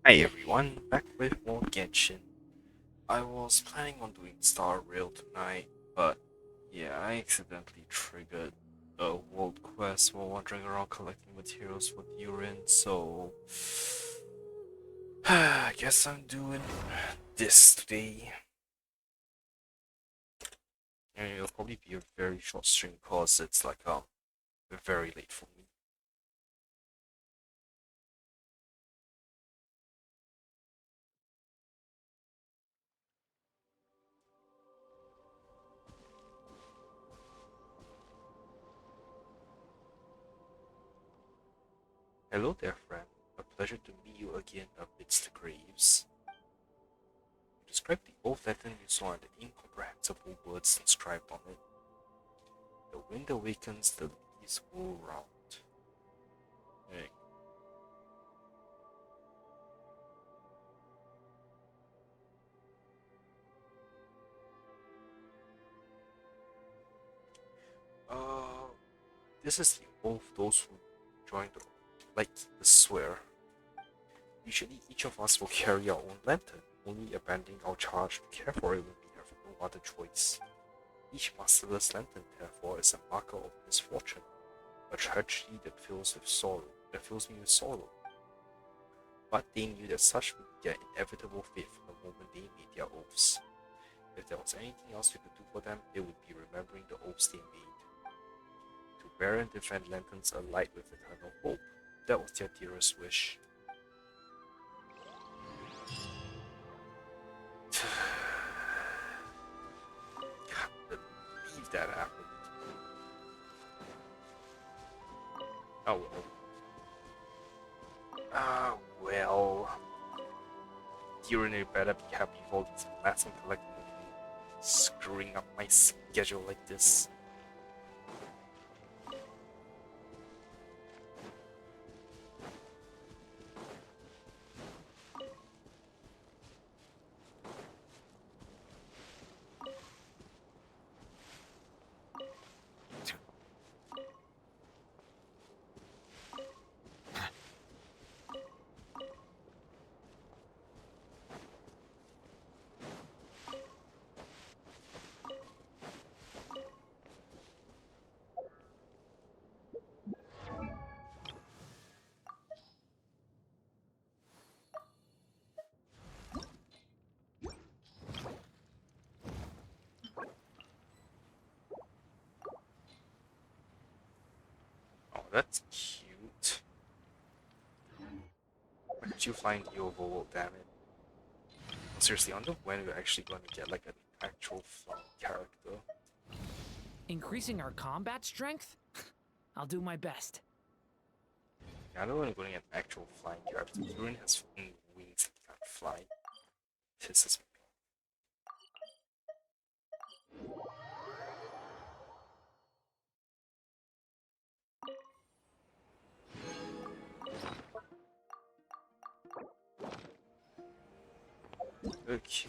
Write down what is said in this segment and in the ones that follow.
Hi everyone, back with more Genshin. I was planning on doing Star Rail tonight, but yeah, I accidentally triggered a world quest while wandering around collecting materials for Durin, so I guess I'm doing this today. And it'll probably be a very short stream cause it's like very late for me. Hello there, friend. A pleasure to meet you again amidst the graves. Describe the old lantern you saw and the incomprehensible words inscribed on it. The wind awakens, the leaves whirl round. Hey. Uh, this is the oath of those who join the light the swear. Usually each of us will carry our own lantern, only abandoning our charge to care for it when we have no other choice. Each masterless lantern, therefore, is a marker of misfortune, a tragedy that fills me with sorrow. But they knew that such would be their inevitable fate from the moment they made their oaths. If there was anything else we could do for them, it would be remembering the oaths they made. To bear and defend lanterns alight with eternal hope, that was their dearest wish. Can't believe that happened. Oh well. Well. Durin better be happy for all these massive collecting screwing up my schedule like this. Oh, that's cute. Where did you find the overworld, damn it? Seriously, I wonder when we're actually going to get like an actual flying character. Increasing our combat strength? I'll do my best. I don't want to go get an actual flying character. Durin has wings that can't fly. Pisses me off. Okay.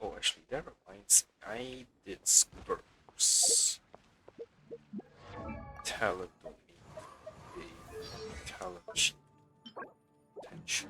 Oh, actually, that reminds me. I did Spurs. Talent don't need a talent sheet. Attention.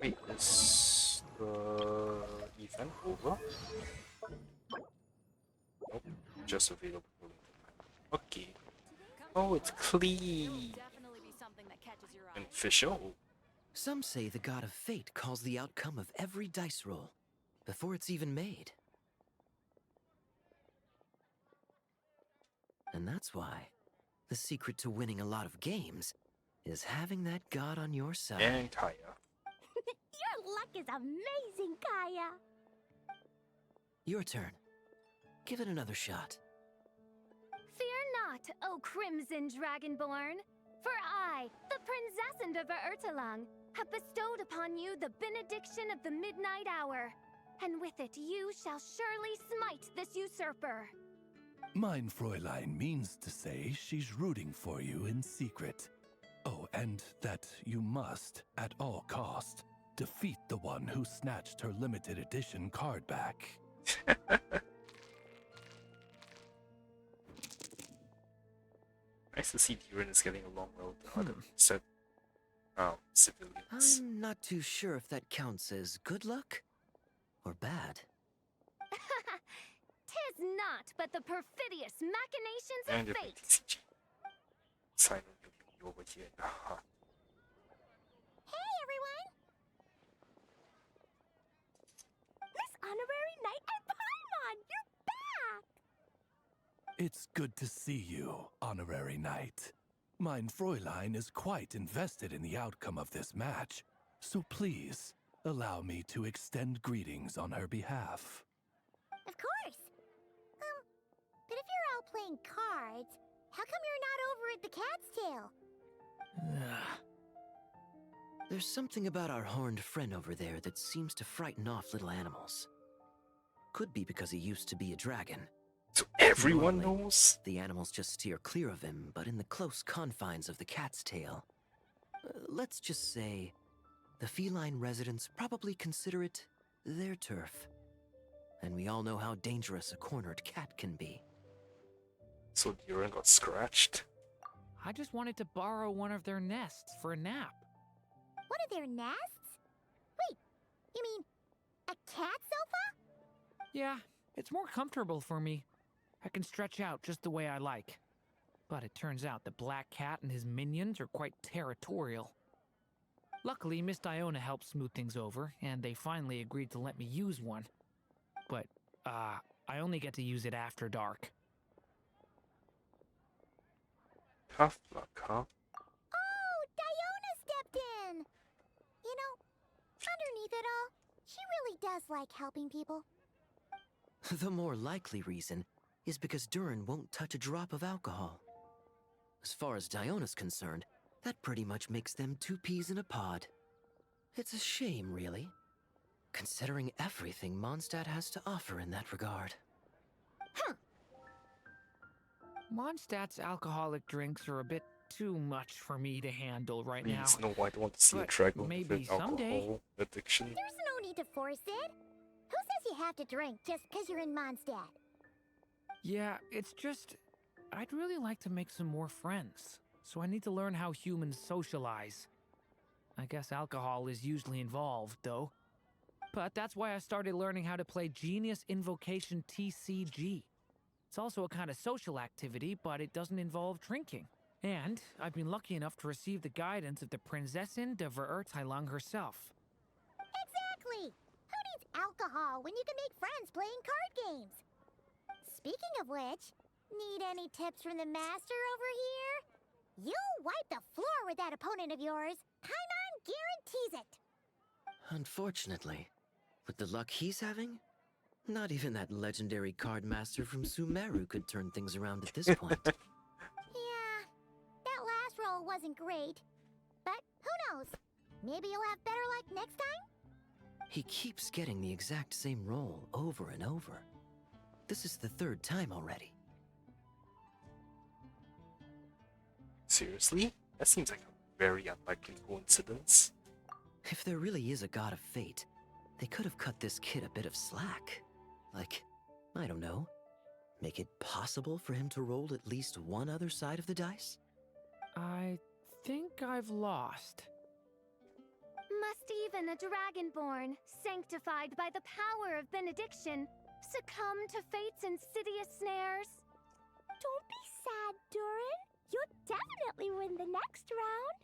Wait, is the event over? Nope, just available. Okay. Oh, it's clean. And official. Some say the god of fate calls the outcome of every dice roll before it's even made. And that's why the secret to winning a lot of games is having that god on your side. And Kaya. Your luck is amazing, Kaya. Your turn. Give it another shot. Fear not, O Crimson Dragonborn, for I, the Princess of Ertalang, have bestowed upon you the benediction of the midnight hour, and with it you shall surely smite this usurper. Mein Fräulein means to say she's rooting for you in secret. Oh, and that you must, at all cost, defeat the one who snatched her limited edition card back. Nice to see Durin is getting along well with the other civilians. I'm not too sure if that counts as good luck or bad. Tis not but the perfidious machinations And of the fate. BTCG. Simon will be over here in the hut. Hey, everyone! Miss Honorary Knight and Paimon, you're back! It's good to see you, Honorary Knight. Mein Fräulein is quite invested in the outcome of this match, so please, allow me to extend greetings on her behalf. Of course. But if you're all playing cards, how come you're not over at the Cat's Tail? There's something about our horned friend over there that seems to frighten off little animals. Could be because he used to be a dragon. So everyone Normally, knows? The animals just steer clear of him, but in the close confines of the Cat's Tail. Let's just say, the feline residents probably consider it their turf. And we all know how dangerous a cornered cat can be. So Durin got scratched. I just wanted to borrow one of their nests for a nap. One of their nests? Wait, you mean a cat sofa? Yeah, it's more comfortable for me. I can stretch out just the way I like. But it turns out the Black Cat and his minions are quite territorial. Luckily, Miss Diona helped smooth things over, and they finally agreed to let me use one. But, I only get to use it after dark. Tough luck, huh? Oh, Diona stepped in! You know, underneath it all, she really does like helping people. The more likely reason is because Durin won't touch a drop of alcohol. As far as Diona's concerned, that pretty much makes them two peas in a pod. It's a shame, really, considering everything Mondstadt has to offer in that regard. Mondstadt's alcoholic drinks are a bit too much for me to handle right now. Please, no, I don't want to see a But dragon with maybe an someday. alcohol addiction. There's no need to force it. Who says you have to drink just because you're in Mondstadt? Yeah, it's just... I'd really like to make some more friends. So I need to learn how humans socialize. I guess alcohol is usually involved, though. But that's why I started learning how to play Genius Invocation TCG. It's also a kind of social activity, but it doesn't involve drinking. And I've been lucky enough to receive the guidance of the Prinzessin de Verurteilung herself. Exactly! Who needs alcohol when you can make friends playing card games? Speaking of which, need any tips from the master over here? You'll wipe the floor with that opponent of yours. Paimon guarantees it. Unfortunately, with the luck he's having, not even that legendary card master from Sumeru could turn things around at this point. Yeah, that last roll wasn't great. But who knows? Maybe you'll have better luck next time? He keeps getting the exact same roll over and over. This is the third time already. Seriously? That seems like a very unlikely coincidence. If there really is a god of fate, they could have cut this kid a bit of slack. Like, I don't know, make it possible for him to roll at least one other side of the dice? I think I've lost. Must even a dragonborn, sanctified by the power of benediction, succumb to fate's insidious snares? Don't be sad, Durin. You'll definitely win the next round.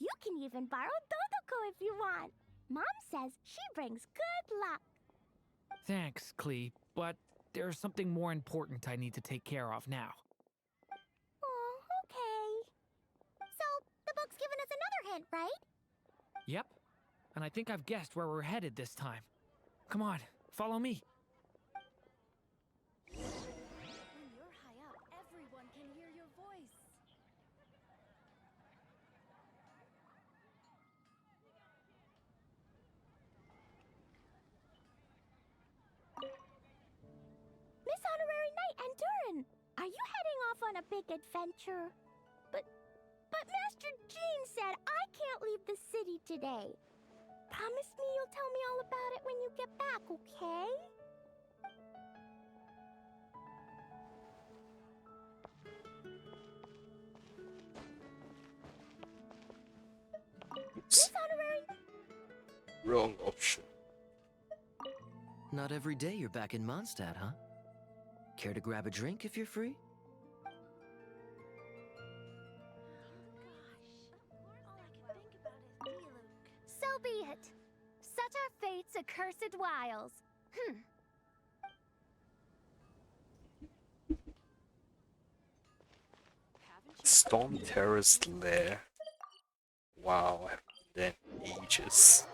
You can even borrow Dodoko if you want. Mom says she brings good luck. Thanks, Klee, but there's something more important I need to take care of now. Oh, okay. So, the book's given us another hint, right? Yep, and I think I've guessed where we're headed this time. Come on, follow me. When you're high up, everyone can hear your voice. Miss Honorary Knight and Durin, are you heading off on a big adventure? But Master Jean said I can't leave the city today. Promise me you'll tell me all about it when you get back, okay? Miss Honorary... Wrong option. Not every day you're back in Mondstadt, huh? Care to grab a drink if you're free? So be it. Such are fate's accursed wiles. Storm Terrace Lair. Wow, I haven't been there in ages.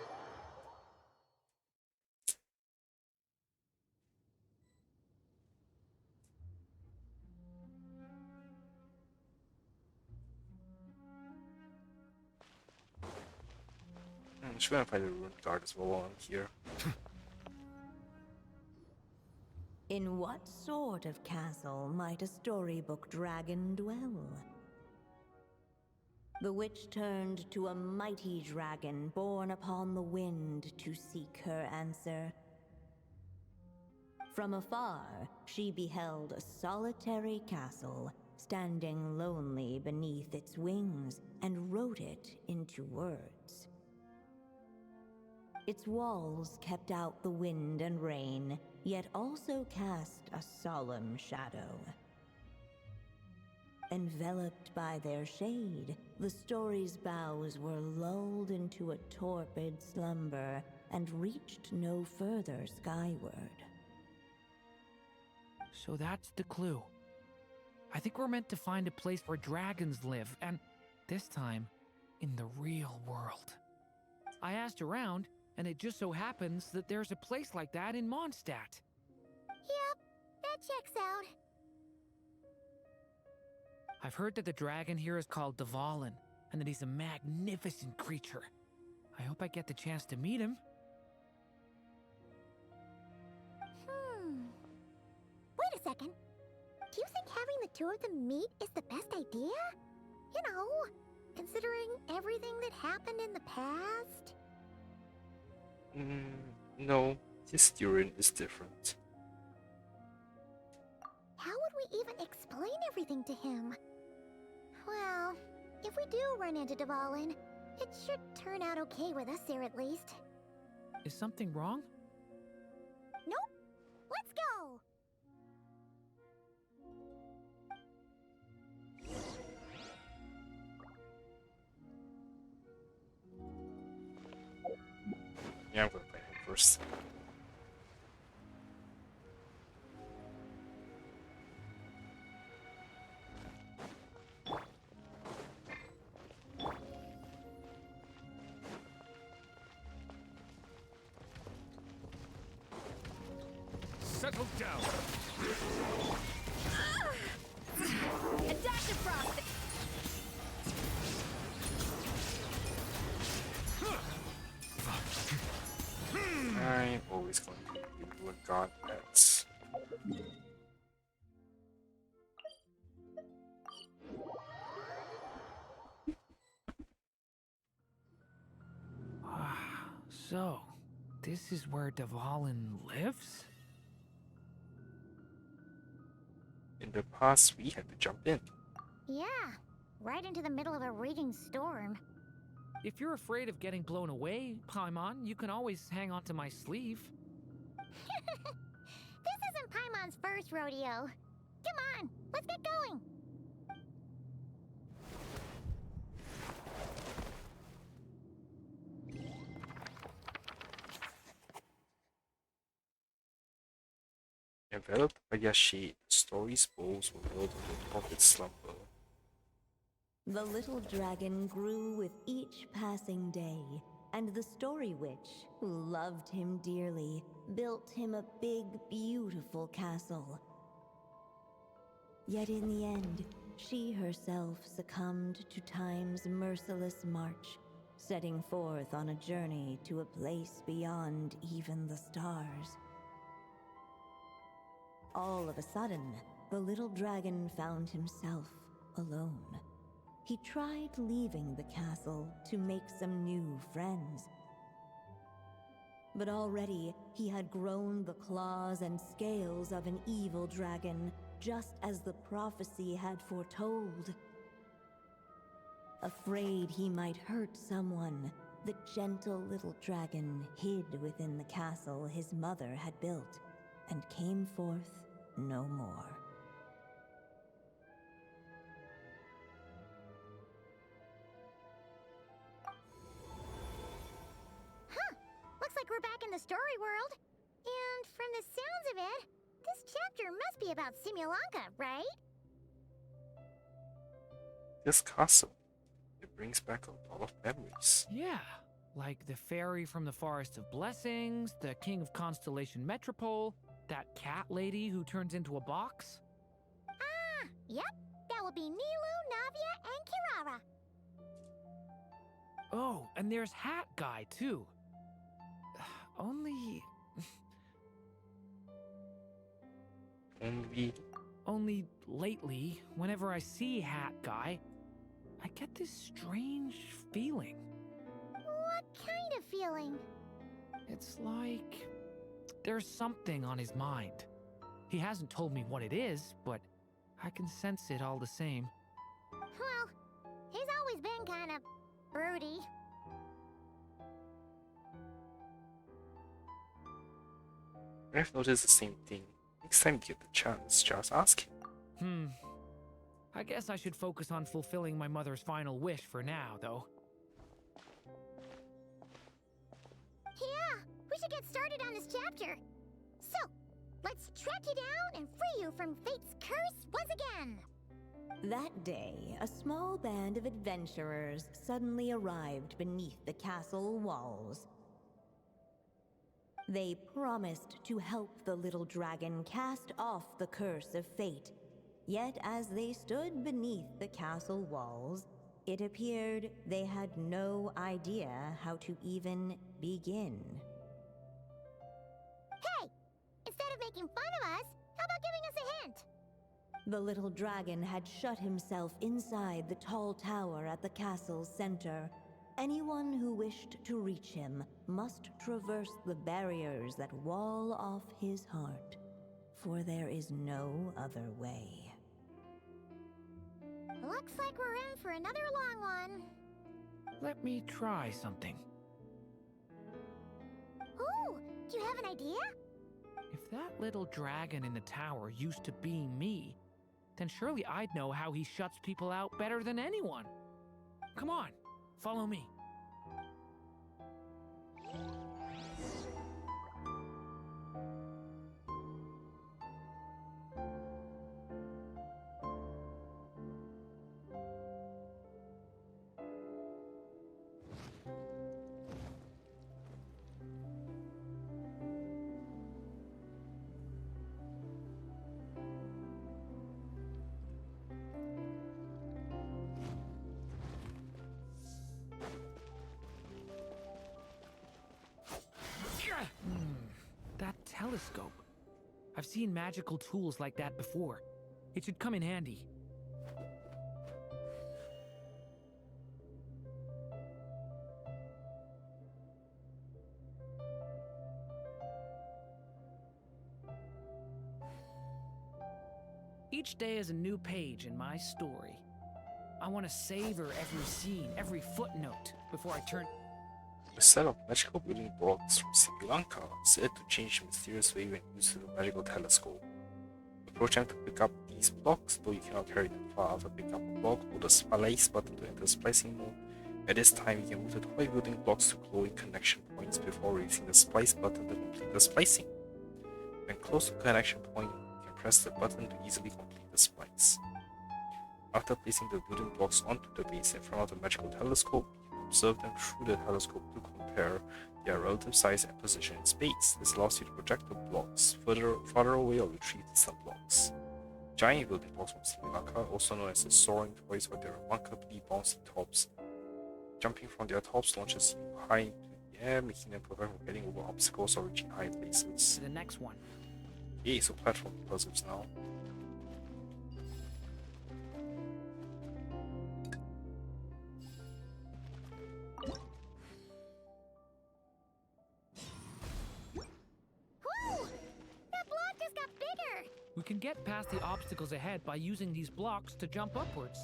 I'm just gonna find a ruined guard as well while I'm here. In what sort of castle might a storybook dragon dwell? The witch turned to a mighty dragon born upon the wind to seek her answer. From afar, she beheld a solitary castle, standing lonely beneath its wings, and wrote it into words. Its walls kept out the wind and rain, yet also cast a solemn shadow. Enveloped by their shade, the story's boughs were lulled into a torpid slumber and reached no further skyward. So that's the clue. I think we're meant to find a place where dragons live, and this time, in the real world. I asked around, and it just so happens that there's a place like that in Mondstadt. Yep, that checks out. I've heard that the dragon here is called Dvalin, and that he's a magnificent creature. I hope I get the chance to meet him. Wait a second. Do you think having the two of them meet is the best idea? You know, considering everything that happened in the past? No, his Durin is different. How would we even explain everything to him? Well, if we do run into Dvalin, it should turn out okay with us here at least. Is something wrong? Nope. Let's go! Yeah, I'm gonna fight him first. Settle down. A dash of frost. I'm always going to be ruined god pets. So, this is where Dvalin lives? In the past, we had to jump in. Yeah, right into the middle of a raging storm. If you're afraid of getting blown away, Paimon, you can always hang onto my sleeve. This isn't Paimon's first rodeo. Come on, let's get going. Enveloped by their shade, the story's bows were lulled into a torpid slumber. The little dragon grew with each passing day, and the story witch, who loved him dearly, built him a big, beautiful castle. Yet in the end, she herself succumbed to time's merciless march, setting forth on a journey to a place beyond even the stars. All of a sudden, the little dragon found himself alone. He tried leaving the castle to make some new friends. But already he had grown the claws and scales of an evil dragon, just as the prophecy had foretold. Afraid he might hurt someone, the gentle little dragon hid within the castle his mother had built and came forth no more. Huh. Looks like we're back in the story world. And from the sounds of it, this chapter must be about Simulanka, right? This castle, it brings back a lot of memories. Yeah, like the fairy from the Forest of Blessings, the king of Constellation Metropole, that cat lady who turns into a box. Ah, yep. That would be Nilu, Navia, and Kirara. Oh, and there's Hat Guy, too. Only Only lately, whenever I see Hat Guy, I get this strange feeling. What kind of feeling? It's like there's something on his mind. He hasn't told me what it is, but I can sense it all the same. Well, he's always been kind of broody. I've noticed the same thing. Next time you get the chance, just ask him. I guess I should focus on fulfilling my mother's final wish for now, though. Yeah, we should get started on this chapter. So, let's track you down and free you from fate's curse once again. That day, a small band of adventurers suddenly arrived beneath the castle walls. They promised to help the little dragon cast off the curse of fate. Yet as they stood beneath the castle walls, it appeared they had no idea how to even begin. Hey, instead of making fun of us, how about giving us a hint? The little dragon had shut himself inside the tall tower at the castle's center. Anyone who wished to reach him must traverse the barriers that wall off his heart, for there is no other way. Looks like we're in for another long one. Let me try something. Ooh, do you have an idea? If that little dragon in the tower used to be me, then surely I'd know how he shuts people out better than anyone. Come on, follow me. That telescope. I've seen magical tools like that before. It should come in handy. Each day is a new page in my story. I want to savor every scene, every footnote, before I turn... A set of magical building blocks from Simulanka said to change in mysterious way when used with a magical telescope. Approach them to pick up these blocks, though you cannot carry them far. After picking up a block, hold the splice button to enter splicing mode. At this time, you can move the toy building blocks to glowing connection points before releasing the splice button to complete the splicing. When close to connection point, you can press the button to easily complete the sprites. After placing the wooden blocks onto the base in front of the magical telescope, you can observe them through the telescope to compare their relative size and position in space. This allows you to project the blocks farther away or retrieve distant blocks. Giant building blocks from Sri Lanka, also known as the soaring toys, with their remarkably bouncy tops. Jumping from their tops launches you high into the air, making them perfect for getting over obstacles or reaching high places. To the next one. Okay, so platform puzzles now. Whoa! That block just got bigger! We can get past the obstacles ahead by using these blocks to jump upwards.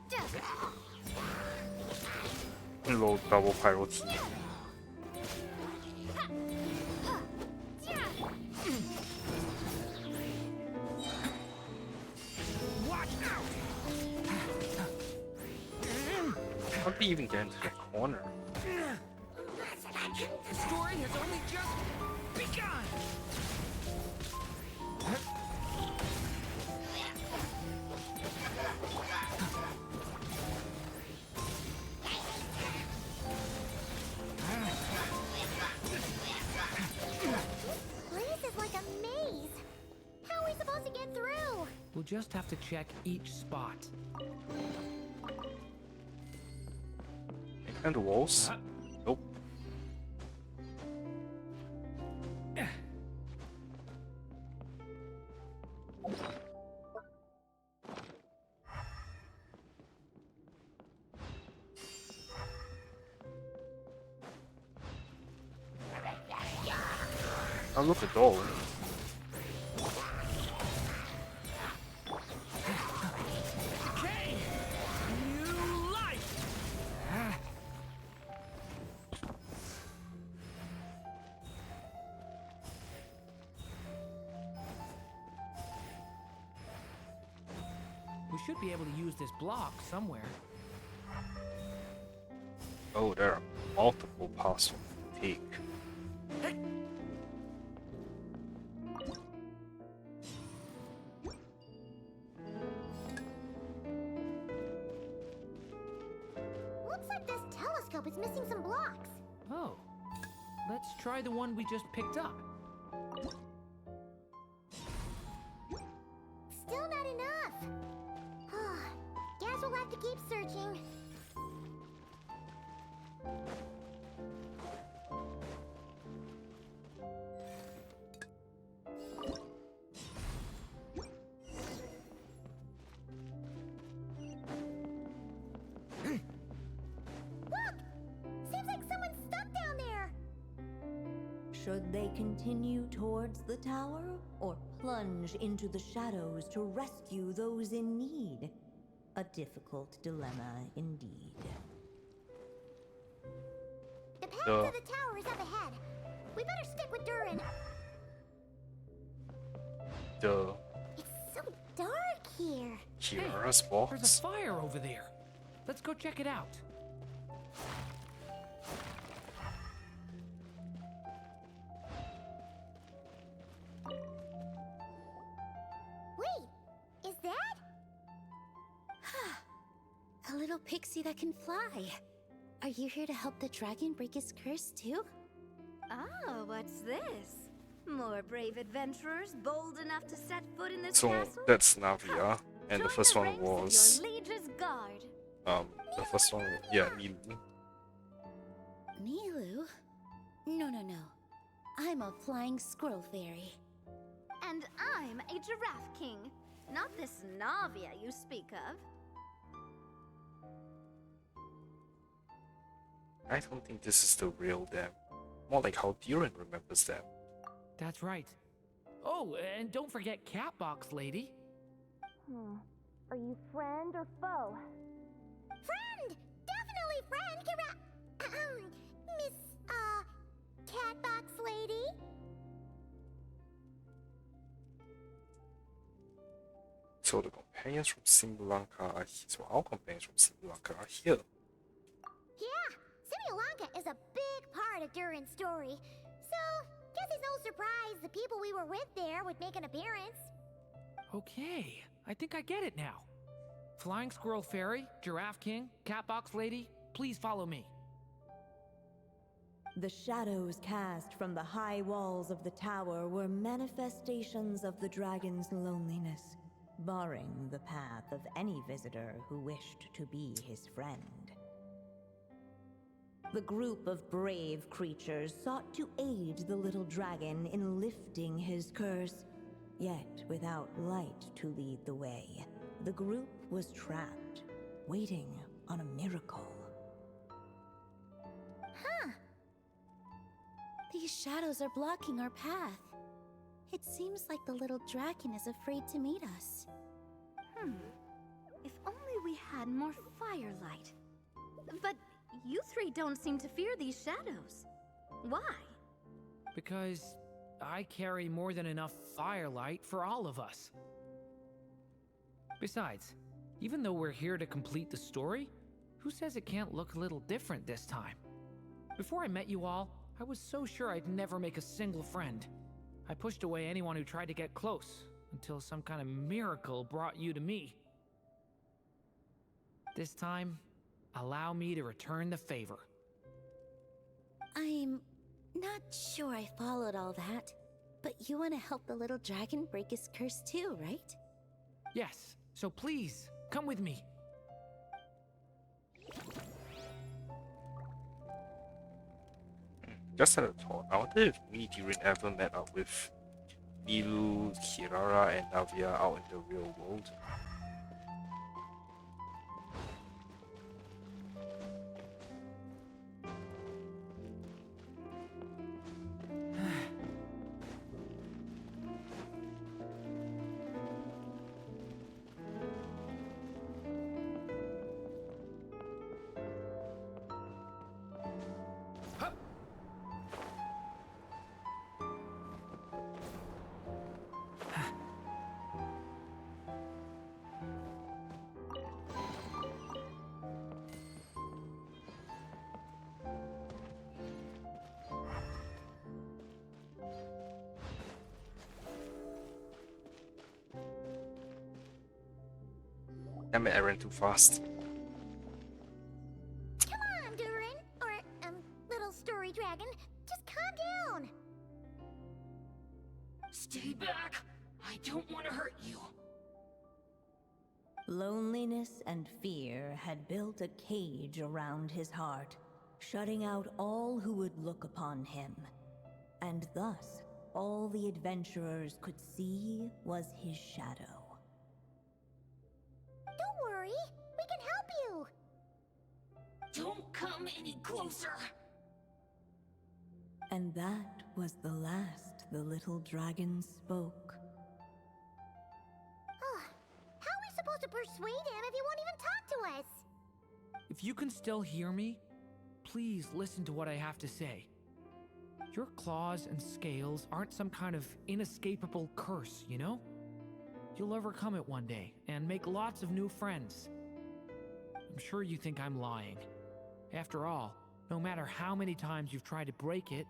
Stay back! Low double pyro team. Watch out! How did they even get into that corner? The story has only just begun! This is like a maze! How are we supposed to get through? We'll just have to check each spot. And the walls? Nope. Oh, look at all. Decay! New life! We should be able to use this block somewhere. Oh, there are multiple paths to take. Looks like this telescope is missing some blocks. Oh. Let's try the one we just picked up. Still not enough. Guess we'll have to keep searching. Look! Seems like someone's stuck down there. Should they continue towards the tower or plunge into the shadows to rescue those in need? A difficult dilemma indeed. The path Duh. to the tower is up ahead. We better stick with Durin. The It's so dark here. Kira's There's a box. fire over there. Let's go check it out. Wait, is that? A little pixie that can fly. Are you here to help the dragon break his curse too? Oh, what's this? More brave adventurers bold enough to set foot in this So castle? that's Navia, and the Join first one ranks of was your liege's guard. the first one, yeah, Milu. Milu? No. I'm a flying squirrel fairy. And I'm a giraffe king, not this Navia you speak of. I don't think this is the real them. More like how Durin remembers them. That's right. Oh, and don't forget Catbox Lady. Are you friend or foe? Friend! Definitely friend! Miss, Catbox Lady? So the companions from Simbulanka are here. So our companions from Simbulanka are here. Yeah, Simulanka is a big part of Durin's story. So, guess it's no surprise the people we were with there would make an appearance. Okay, I think I get it now. Flying Squirrel Fairy, Giraffe King, Catbox Lady, please follow me. The shadows cast from the high walls of the tower were manifestations of the dragon's loneliness, barring the path of any visitor who wished to be his friend. The group of brave creatures sought to aid the little dragon in lifting his curse, yet without light to lead the way. The group was trapped, waiting on a miracle. Huh. These shadows are blocking our path. It seems like the little dragon is afraid to meet us. If only we had more firelight. But you three don't seem to fear these shadows. Why? Because I carry more than enough firelight for all of us. Besides, even though we're here to complete the story, who says it can't look a little different this time? Before I met you all, I was so sure I'd never make a single friend. I pushed away anyone who tried to get close, until some kind of miracle brought you to me. This time, allow me to return the favor. I'm not sure I followed all that, but you want to help the little dragon break his curse too, right? Yes, so please, come with me. Just had a thought. I wonder if me, Durin, ever met up with Milu, Kirara, and Navia out in the real world. Damn it, I ran too fast. Come on, Durin! Or, little story dragon. Just calm down! Stay back! I don't want to hurt you. Loneliness and fear had built a cage around his heart, shutting out all who would look upon him. And thus, all the adventurers could see was his shadow. Don't worry, we can help you! Don't come any closer! And that was the last the little dragon spoke. How are we supposed to persuade him if he won't even talk to us? If you can still hear me, please listen to what I have to say. Your claws and scales aren't some kind of inescapable curse, you know? You'll overcome it one day and make lots of new friends. I'm sure you think I'm lying. After all, no matter how many times you've tried to break it,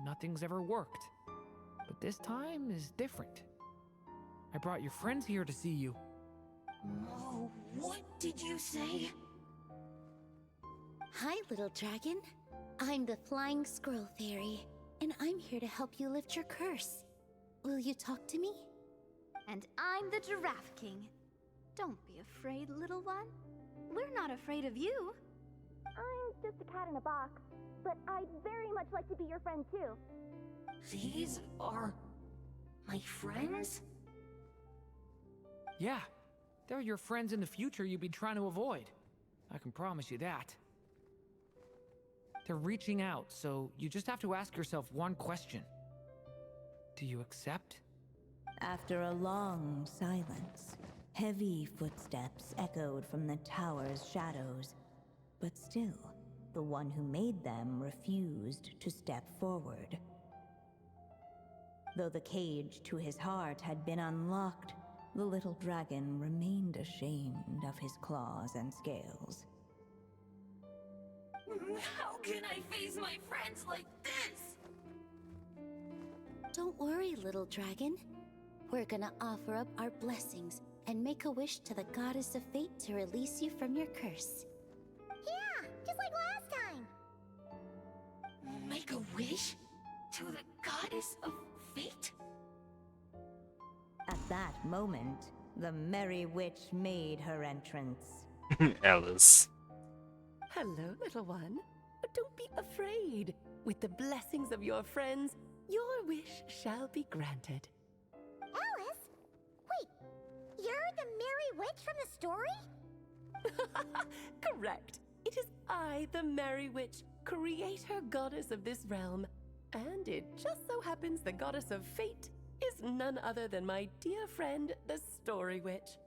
nothing's ever worked. But this time is different. I brought your friends here to see you. Oh, what did you say? Hi, little dragon. I'm the Flying Squirrel Fairy, and I'm here to help you lift your curse. Will you talk to me? And I'm the Giraffe King. Don't be afraid, little one. We're not afraid of you. I'm just a cat in a box, but I'd very much like to be your friend too. These are my friends? Yeah, they're your friends in the future you've been trying to avoid. I can promise you that. They're reaching out, so you just have to ask yourself one question. Do you accept? After a long silence, Heavy footsteps echoed from the tower's shadows, but still, the one who made them refused to step forward. Though the cage to his heart had been unlocked, the little dragon remained ashamed of his claws and scales. How can I face my friends like this? Don't worry, little dragon. We're gonna offer up our blessings and make a wish to the goddess of fate to release you from your curse. Yeah, just like last time. Make a wish? To the goddess of fate? At that moment, the merry witch made her entrance. Alice. Hello, little one. Don't be afraid. With the blessings of your friends, your wish shall be granted. Alice? Wait, you're the Merry Witch from the story? Correct. It is I, the Merry Witch, creator goddess of this realm. And it just so happens the goddess of fate is none other than my dear friend, the Story Witch.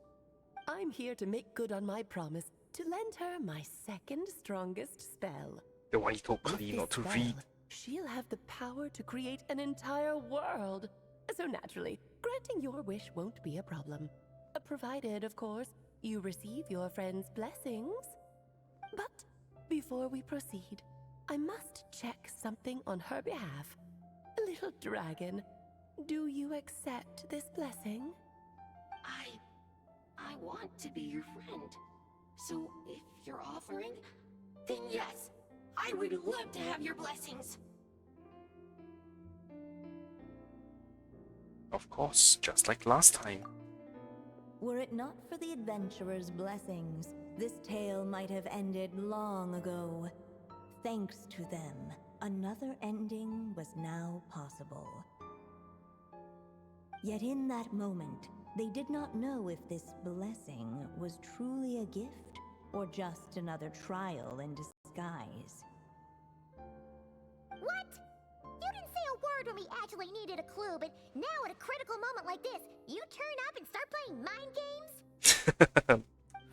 I'm here to make good on my promise to lend her my second strongest spell. The one he told With Clee this not to spell, read. she'll have the power to create an entire world. So naturally, granting your wish won't be a problem. Provided, of course, you receive your friend's blessings. But before we proceed, I must check something on her behalf. Little dragon, do you accept this blessing? I want to be your friend. So if you're offering, then yes, I would love to have your blessings. Of course, just like last time. Were it not for the adventurer's blessings, this tale might have ended long ago. Thanks to them, another ending was now possible. Yet in that moment, they did not know if this blessing was truly a gift or just another trial in disguise. What? You didn't say a word when we actually needed a clue, but now at a critical moment like this, you turn up and start playing mind games?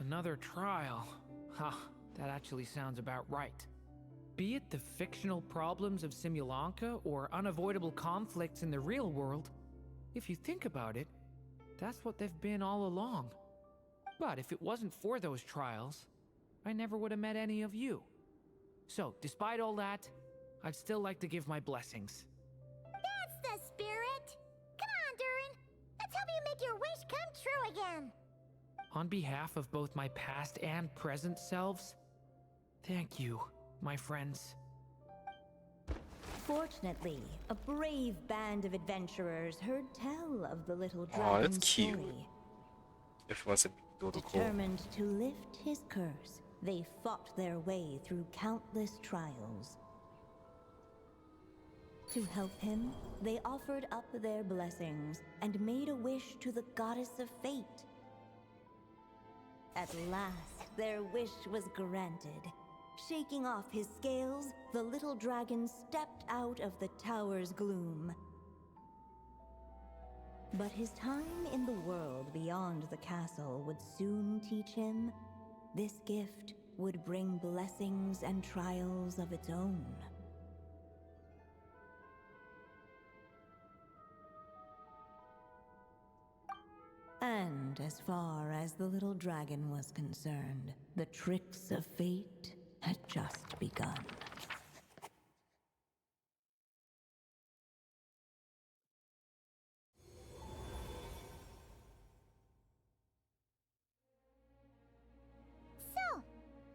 Another trial. Ha, that actually sounds about right. Be it the fictional problems of Simulanka or unavoidable conflicts in the real world, if you think about it, that's what they've been all along. But if it wasn't for those trials, I never would have met any of you. So, despite all that, I'd still like to give my blessings. That's the spirit! Come on, Durin! Let's help you make your wish come true again! On behalf of both my past and present selves, thank you, my friends. Fortunately, a brave band of adventurers heard tell of the little Aw, dragon's that's cute. story. If it wasn't Draco. Determined to lift his curse, they fought their way through countless trials. To help him, they offered up their blessings and made a wish to the goddess of fate. At last, their wish was granted. Shaking off his scales, the little dragon stepped out of the tower's gloom. But his time in the world beyond the castle would soon teach him this gift would bring blessings and trials of its own. And as far as the little dragon was concerned, the tricks of fate had just begun. So,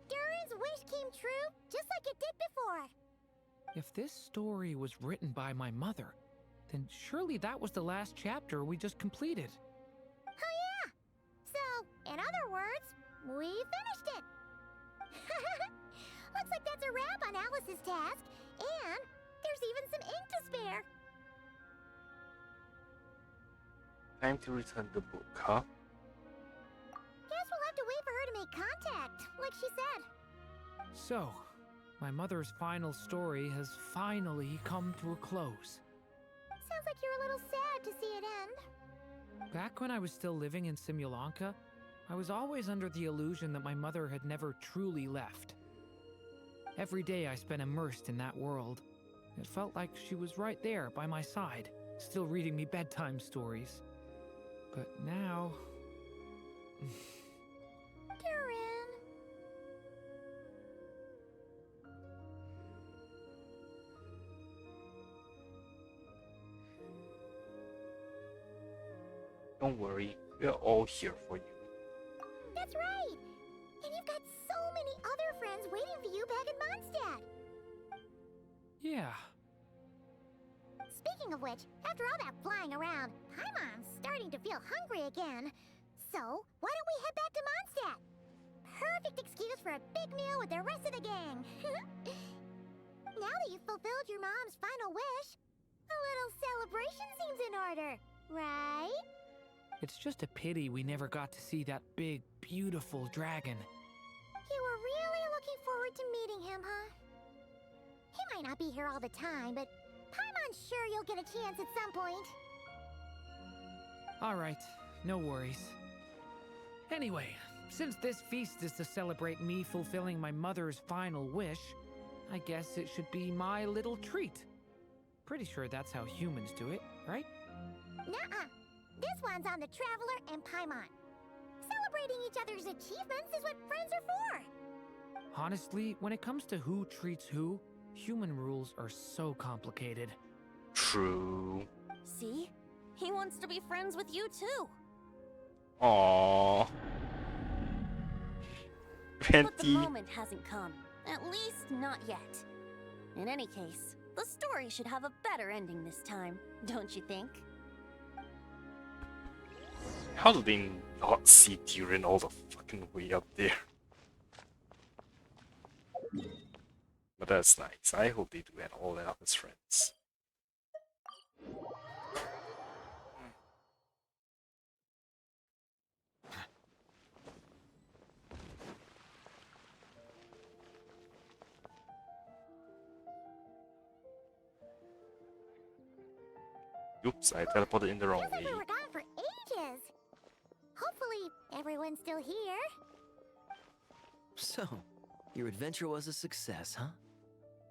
Durin's wish came true, just like it did before. If this story was written by my mother, then surely that was the last chapter we just completed. Oh yeah! So, in other words, we finished it! Looks like that's a wrap on Alice's task, and there's even some ink to spare. Time to return the book, huh? Guess we'll have to wait for her to make contact, like she said. So, my mother's final story has finally come to a close. Sounds like you're a little sad to see it end. Back when I was still living in Simulanka, I was always under the illusion that my mother had never truly left. Every day I spent immersed in that world. It felt like she was right there by my side, still reading me bedtime stories. But now... Durin. Don't worry, we're all here for you. That's right. And you've got so many other friends waiting for you back in Mondstadt. yeah. Speaking of which, after all that flying around, Paimon's starting to feel hungry again. So, why don't we head back to Mondstadt? Perfect excuse for a big meal with the rest of the gang. Now that you've fulfilled your mom's final wish, a little celebration seems in order, right? It's just a pity we never got to see that big, beautiful dragon. You were really looking forward to meeting him, huh? He might not be here all the time, but Paimon's sure you'll get a chance at some point. Alright, no worries. Anyway, since this feast is to celebrate me fulfilling my mother's final wish, I guess it should be my little treat. Pretty sure that's how humans do it, right? Nuh-uh. This one's on the Traveler and Paimon. Celebrating each other's achievements is what friends are for. Honestly, when it comes to who treats who, human rules are so complicated. True. See? He wants to be friends with you too. Aww. But the Venti. moment hasn't come. At least not yet. In any case, the story should have a better ending this time, don't you think? How do they not see Durin all the fucking way up there? But that's nice. I hope they do, and all end up as friends. Oops, I teleported in the wrong Feels like way. we were gone for ages. Hopefully, everyone's still here. So, your adventure was a success, huh?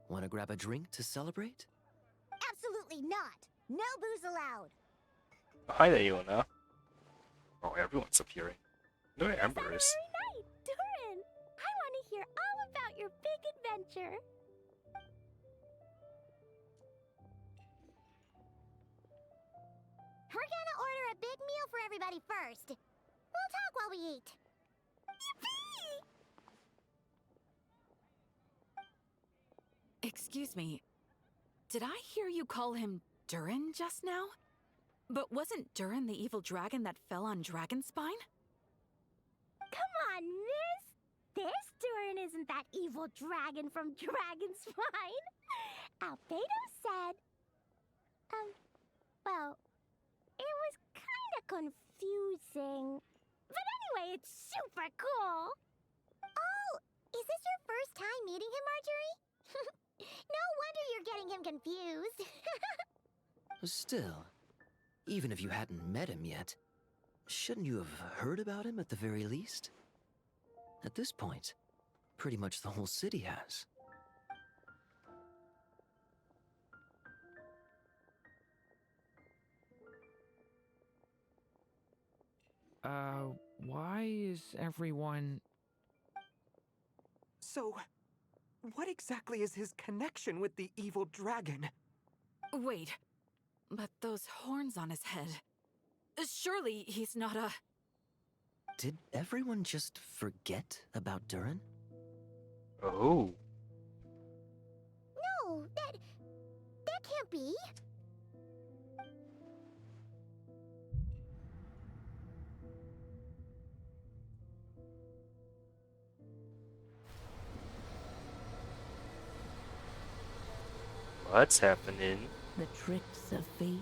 Want to grab a drink to celebrate? Absolutely not. No booze allowed. Hi there, Yona. Oh, everyone's appearing. No, Amber is. Saturday night, Durin. I want to hear all about your big adventure. We're gonna order a big meal for everybody first. We'll talk while we eat. Yippee! Excuse me. Did I hear you call him Durin just now? But wasn't Durin the evil dragon that fell on Dragonspine? Come on, miss. This Durin isn't that evil dragon from Dragonspine. Albedo said... well, it was kind of confusing. But anyway, it's super cool. Oh, is this your first time meeting him, Marjorie? No wonder you're getting him confused. Still, even if you hadn't met him yet, shouldn't you have heard about him at the very least? At this point, pretty much the whole city has. Why is everyone... So, what exactly is his connection with the evil dragon? Wait, but those horns on his head. Surely he's not a... Did everyone just forget about Durin? Oh. No, that can't be. What's happening? The tricks of fate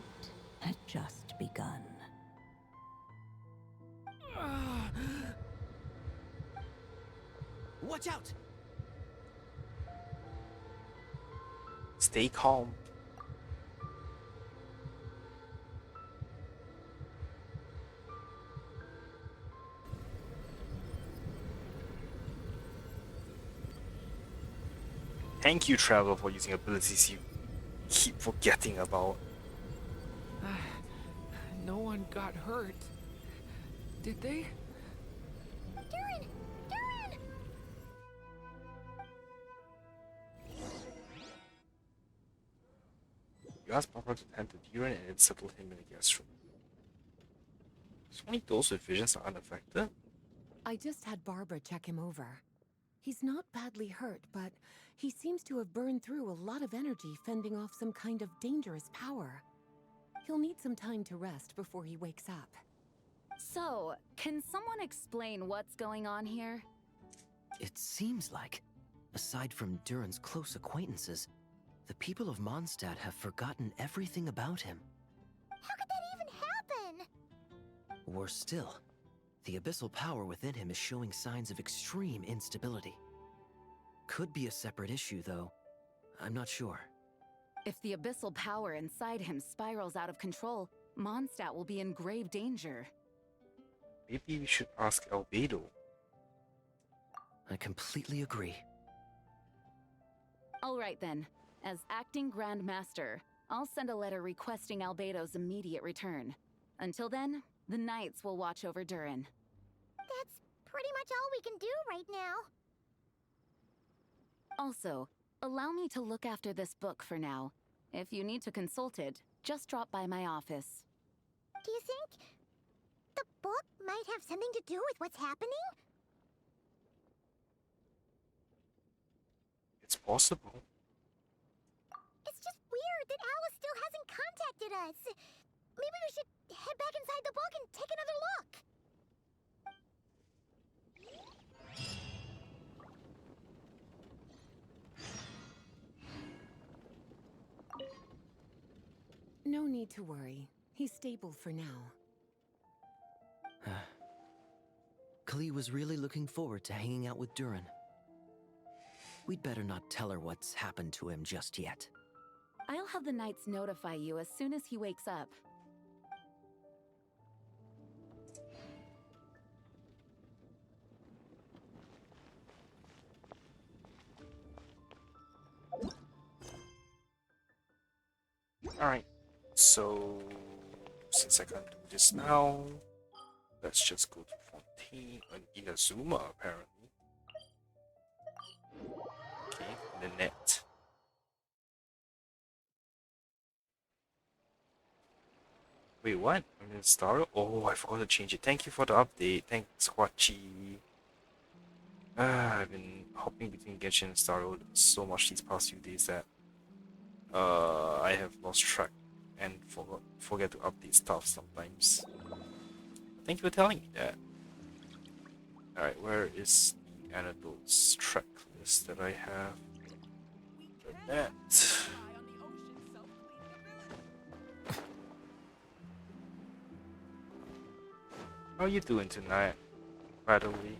had just begun. Watch out! Stay calm. Thank you, Traveler, for using abilities you keep forgetting about. No one got hurt. Did they? Durin! Durin! You asked Papa to tend to Durin and it settled him in the guest room. So only those with visions are unaffected? I just had Barbara check him over. He's not badly hurt, but he seems to have burned through a lot of energy fending off some kind of dangerous power. He'll need some time to rest before he wakes up. So, can someone explain what's going on here? It seems like, aside from Durin's close acquaintances, the people of Mondstadt have forgotten everything about him. How could that even happen? Worse still, the abyssal power within him is showing signs of extreme instability. Could be a separate issue, though. I'm not sure. If the abyssal power inside him spirals out of control, Mondstadt will be in grave danger. Maybe we should ask Rubedo. I completely agree. All right then. As acting Grand Master, I'll send a letter requesting Rubedo's immediate return. Until then, the Knights will watch over Durin. That's pretty much all we can do right now. Also, allow me to look after this book for now. If you need to consult it, just drop by my office. Do you think the book might have something to do with what's happening? It's possible. It's just weird that Alice still hasn't contacted us. Maybe we should head back inside the book and take another look. No need to worry. He's stable for now. Klee was really looking forward to hanging out with Durin. We'd better not tell her what's happened to him just yet. I'll have the Knights notify you as soon as he wakes up. Alright, so since I can't do this now, let's just go to Fontaine and Inazuma apparently. Okay, the net. Wait, what? I'm in Star? Oh, I forgot to change it. Thank you for the update. Thanks, Squatchy. I've been hopping between Genshin and Star Road so much these past few days that I have lost track and forget to update stuff sometimes. Thank you for telling me that. Alright, where is the anecdotes track list that I have? The net. How are you doing tonight, by the way?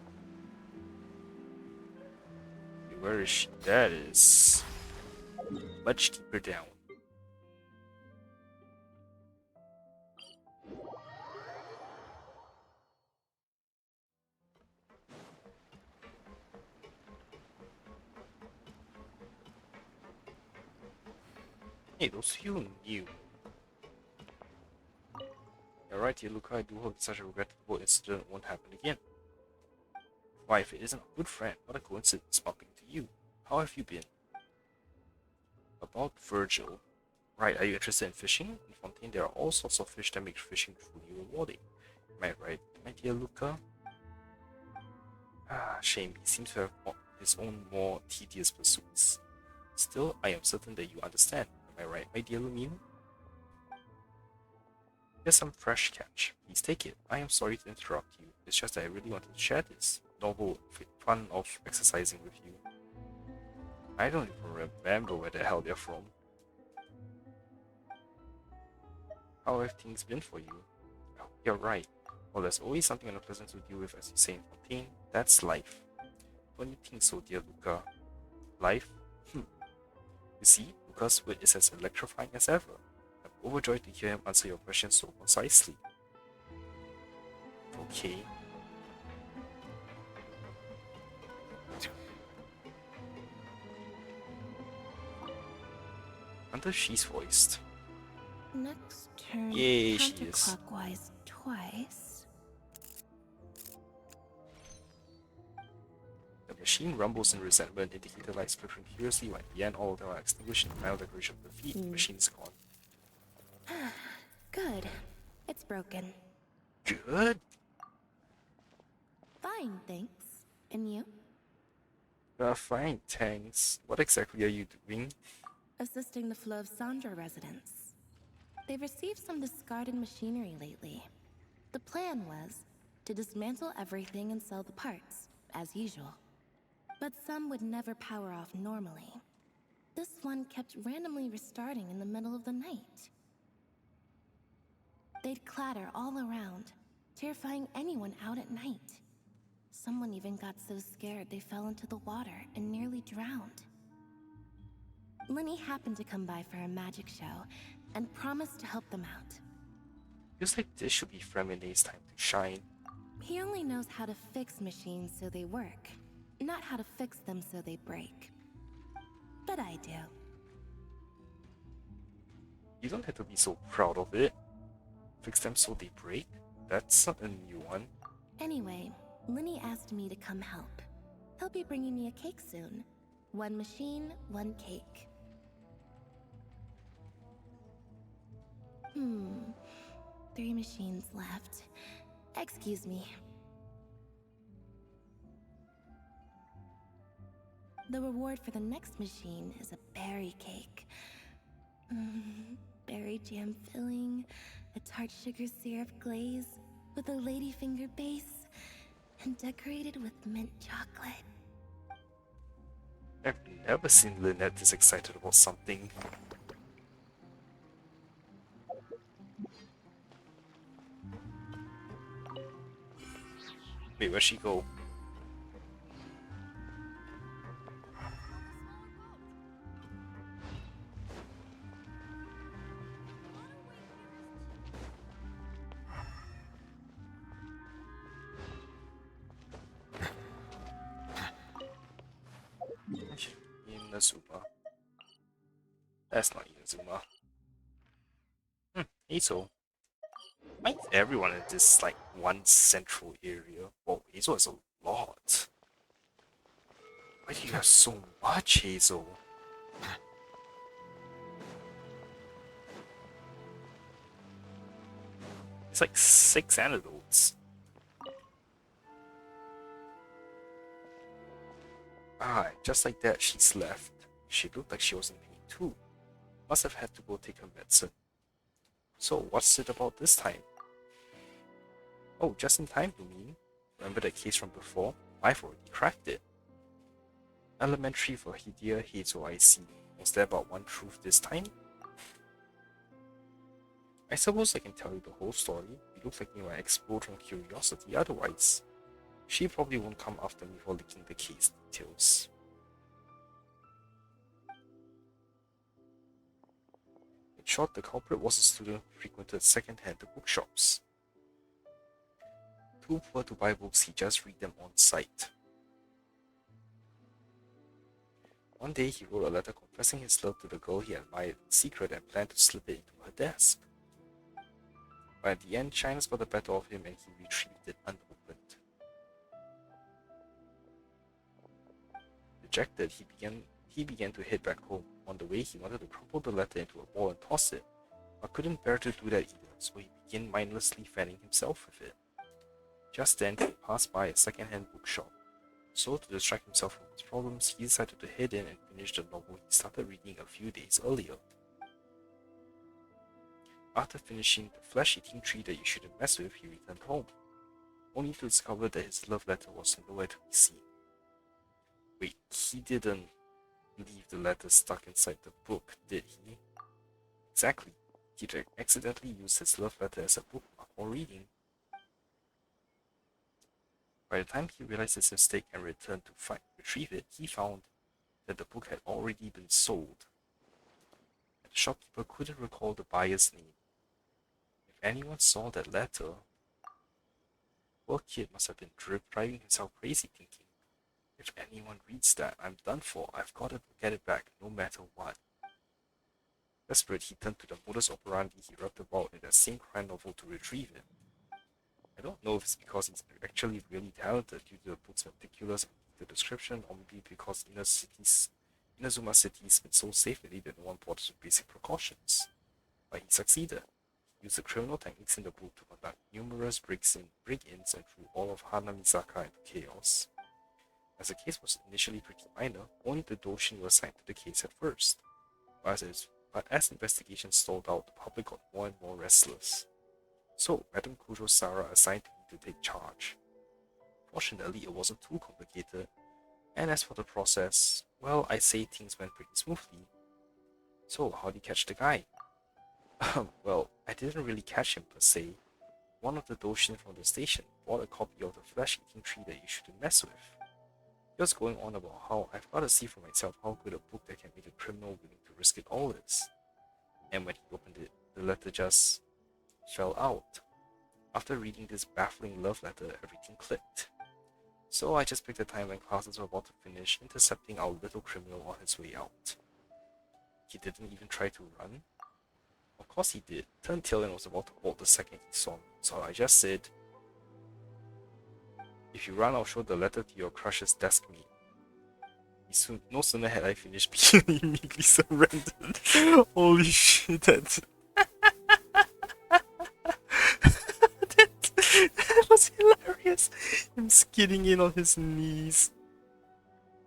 Where is she? That is. Let's keep her down. Hey, those you new. You're right, Luca. I do hope such a regrettable incident won't happen again. Why, if it isn't a good friend, what a coincidence bumping to you. How have you been? About Virgil. Right, are you interested in fishing? In Fontaine, there are all sorts of fish that make fishing truly rewarding. Am I right, my dear Luca? Ah, shame. He seems to have his own more tedious pursuits. Still, I am certain that you understand. Am I right, my dear Lumiu? Here's some fresh catch. Please take it. I am sorry to interrupt you. It's just that I really wanted to share this novel fun of exercising with you. I don't even remember where the hell they're from. How have things been for you? Oh, you're right. Well, there's always something unpleasant to deal with, as you say in Fontaine. That's life. Don't you think so, dear Luca? Life? You see, Luca's wit is as electrifying as ever. I'm overjoyed to hear him answer your question so concisely. Okay. wonder if she's voiced. Next turn, Yay, she is. counterclockwise twice. The machine rumbles in resentment, indicator lights flickering furiously when at the end all of them are extinguished in the final decoration of the feet. The machine's gone. Good. It's broken. Good? Fine, thanks. And you? Fine, thanks. What exactly are you doing? Assisting the flow of Sandra residents. They've received some discarded machinery lately. The plan was to dismantle everything and sell the parts, as usual. But some would never power off normally. This one kept randomly restarting in the middle of the night. They'd clatter all around, terrifying anyone out at night. Someone even got so scared they fell into the water and nearly drowned. Lenny happened to come by for a magic show and promised to help them out. Feels like this should be Freminade's time to shine. He only knows how to fix machines so they work, not how to fix them so they break. But I do. You don't have to be so proud of it. Fix them so they break? That's not a new one. Anyway, Lenny asked me to come help. He'll be bringing me a cake soon. One machine, one cake. 3 machines left. Excuse me. The reward for the next machine is a berry cake. Berry jam filling, a tart sugar syrup glaze with a ladyfinger base, and decorated with mint chocolate. I've never seen Lynette this excited about something. Wait, where'd she go? Inazuma. That's not Inazuma. Hazel. Why is everyone in this like one central area? Whoa, Hazel has a lot. Why do you have so much, Hazel? It's like 6 antidotes. Ah, just like that, she's left. She looked like she was in pain too. Must have had to go take her medicine. So, what's it about this time? Oh, just in time, you mean? Remember that case from before? I've already cracked it. Elementary for dear Hazel, I see. Was there about one truth this time? I suppose I can tell you the whole story. You look like you might explode from curiosity otherwise. She probably won't come after me for leaking the case details. In short, the culprit was a student who frequented second-hand bookshops. Too poor to buy books, he just read them on site. One day, he wrote a letter confessing his love to the girl he admired in secret and planned to slip it into her desk. But at the end, shyness got the better of him and he retrieved it unopened. Dejected, he began to head back home. On the way, he wanted to crumple the letter into a ball and toss it, but couldn't bear to do that either, so he began mindlessly fanning himself with it. Just then, he passed by a second-hand bookshop. So, to distract himself from his problems, he decided to head in and finish the novel he started reading a few days earlier. After finishing The Flesh-Eating Tree That You Shouldn't Mess With, he returned home, only to discover that his love letter was nowhere to be seen. Wait, he didn't leave the letter stuck inside the book, did he? Exactly. He'd accidentally used his love letter as a bookmark while reading. By the time he realized his mistake and returned to retrieve it, he found that the book had already been sold. And the shopkeeper couldn't recall the buyer's name. If anyone saw that letter, poor kid must have been driving himself crazy thinking, if anyone reads that, I'm done for. I've got to get it back, no matter what. Desperate, he turned to the modus operandi he read about in that same crime novel to retrieve it. I don't know if it's because he's actually really talented due to the book's meticulous and detailed description, or maybe because Inazuma City has been so safe lately that no one bothers with basic precautions. But he succeeded. He used the criminal techniques in the book to conduct numerous break-ins and threw all of Hanamizaka into chaos. As the case was initially pretty minor, only the Doshin were assigned to the case at first. But as investigations stalled out, the public got more and more restless. So, Madame Kujo-Sara assigned me to take charge. Fortunately, it wasn't too complicated, and as for the process, well, I'd say things went pretty smoothly. So, how did you catch the guy? Well, I didn't really catch him per se. One of the Doshin from the station bought a copy of the flesh-eating tree that you shouldn't mess with. He was going on about how I've got to see for myself how good a book that can make a criminal willing to risk it all is. And when he opened it, the letter just fell out. After reading this baffling love letter, everything clicked. So I just picked a time when classes were about to finish, intercepting our little criminal on his way out. He didn't even try to run. Of course he did, turned tail and was about to bolt the second he saw me, so I just said, "If you run, I'll show the letter to your crush's desk mate." No sooner had I finished, he immediately surrendered. Holy shit, that was hilarious. Him skidding in on his knees.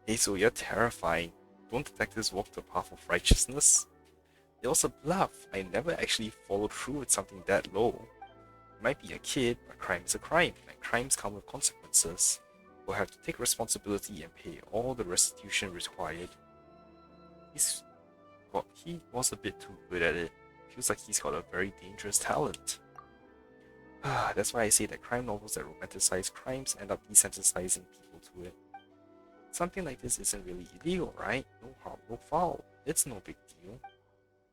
Hey, so you're terrifying. Don't detectives walk the path of righteousness? It was a bluff. I never actually followed through with something that low. You might be a kid, but crime is a crime, and crimes come with consequences. We'll have to take responsibility and pay all the restitution required. He was a bit too good at it. Feels like he's got a very dangerous talent. That's why I say that crime novels that romanticize crimes end up desensitizing people to it. Something like this isn't really illegal, right? No harm, no foul. It's no big deal.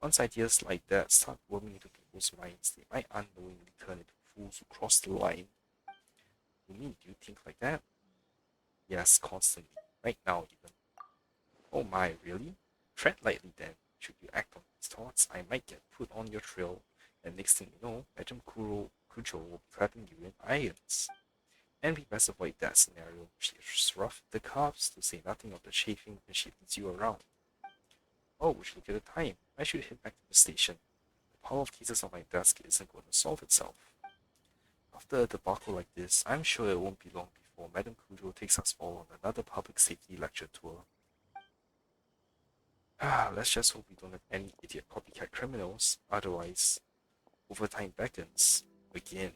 Once ideas like that start warming into people's minds, they might unknowingly turn into fools who cross the line. You mean, do you think like that? Yes, constantly. Right now, even. Oh my, really? Tread lightly then. Should you act on these thoughts, I might get put on your trail, and next thing you know, Madame Kujo will be trapping you in irons. And we best avoid that scenario. She's rough with the cuffs, to say nothing of the chafing when she leads you around. Oh, we should look at the time. I should head back to the station. The pile of cases on my desk isn't going to solve itself. After a debacle like this, I'm sure it won't be long before Madame Kujo takes us all on another public safety lecture tour. Let's just hope we don't have any idiot copycat criminals, otherwise, overtime beckons. Again.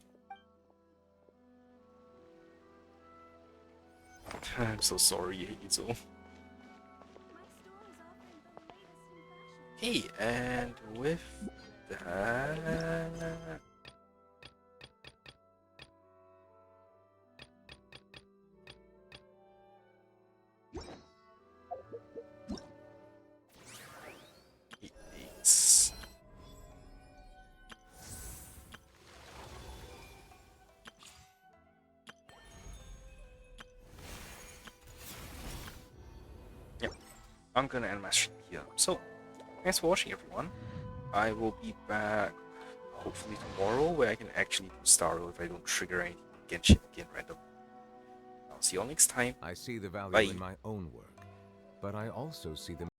I'm so sorry, Hazel. Hey, and with that... It's... Yep, I'm gonna end my stream here. So, thanks for watching, everyone. I will be back hopefully tomorrow, where I can actually do Starro if I don't trigger anything Genshin again randomly. I'll see you all next time. I see the value Bye. in my own work, but I also see the